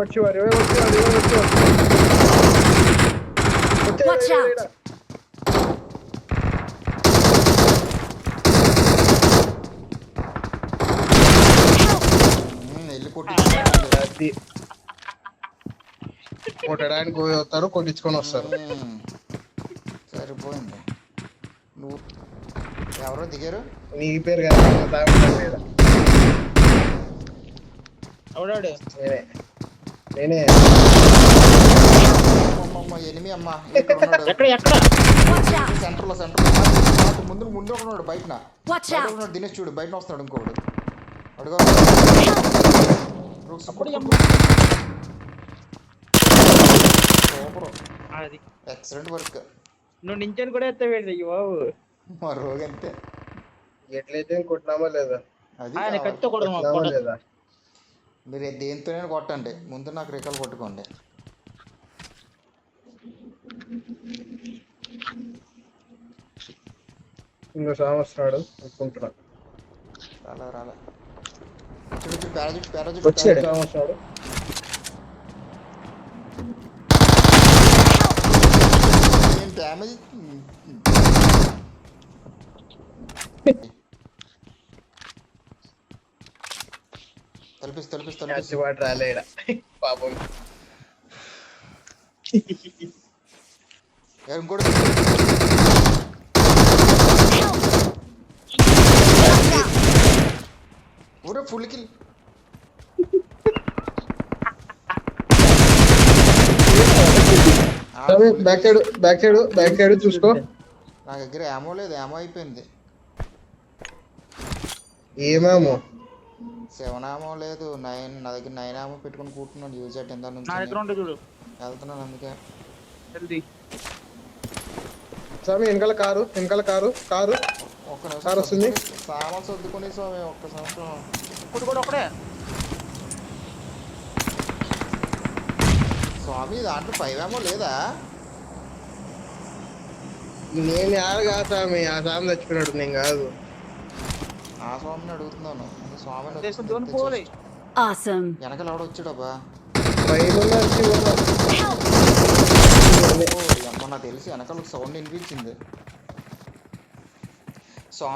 వచ్చేవారు Watch out! వెళ్ళి అది కొట్టడానికి పోయి వస్తారు కొట్టించుకొని వస్తారు. సరిపోయింది. నువ్వు ఎవరో దిగారు నీ పేరు కదా తాగుతాను లేదా ఎవడాడు? నేనే ఎనిమి అమ్మా ఎక్కడ Watch out! సెంటర్ లో ముందు ఒకడు బయట Watch out! దినేష్ చూడు బయట వస్తాడు ఇంకొకడు అడుగు అప్పుడు సూపర్ అది ఎక్సలెంట్ వర్క్. నువ్వు నించని కూడా ఎత్తవేండి బాబు. మా రోగంతే ఎట్లయితే కొట్టినామా లేదా అది ఆయన కత్తితో కొడదాం కొట్టినామా లేదా మీరు దేంతోనే కొట్టండి, ముందు నాకు రికాల్ కొట్టుకోండి. ఇంకో సాయం వస్తున్నాడు అనుకుంటున్నా. రాలే పారాజూట్ వచ్చాడు సాయం వస్తున్నాడు. డ్యామేజ్ తలపిస్తా వాడు రాలేడా పాపం. ఇంకోటి ఊరే ఫుల్ కిల్. బ్యాక్ సైడ్ చూసుకో. నా దగ్గర ఏమో లేదు, ఏమో అయిపోయింది. ఏమేమో 7 ఏమో లేదు, 9 నా దగ్గర 9 ఏమో పెట్టుకుని కూర్చున్నాను. యూజ్ అయ్యి ఎంత నుంచి నా దగ్గర ఉంటే చూడు. వెళ్తున్నాను అందుకే. జల్దీ స్వామి వెనకాల కారు ఒక్క కారు వస్తుంది. సామాన్ సర్దుకుని స్వామి ఒక్క సంవత్సరం. ఇప్పుడు కూడా ఒకడే స్వామి దాంట్లో 5 ఏమో లేదా? నేను యారు కాదు స్వామి, ఆ స్వామి చచ్చిపోయినాడు నేను కాదు. ఆ స్వామిని అడుగుతున్నాను. జోన్ స్వామి పోలే. Awesome! వెనకాల ఎవడో వచ్చాడబ్బా. పైన అమ్మ నాకు తెలిసి వెనకాల సౌండ్ వినిపించింది.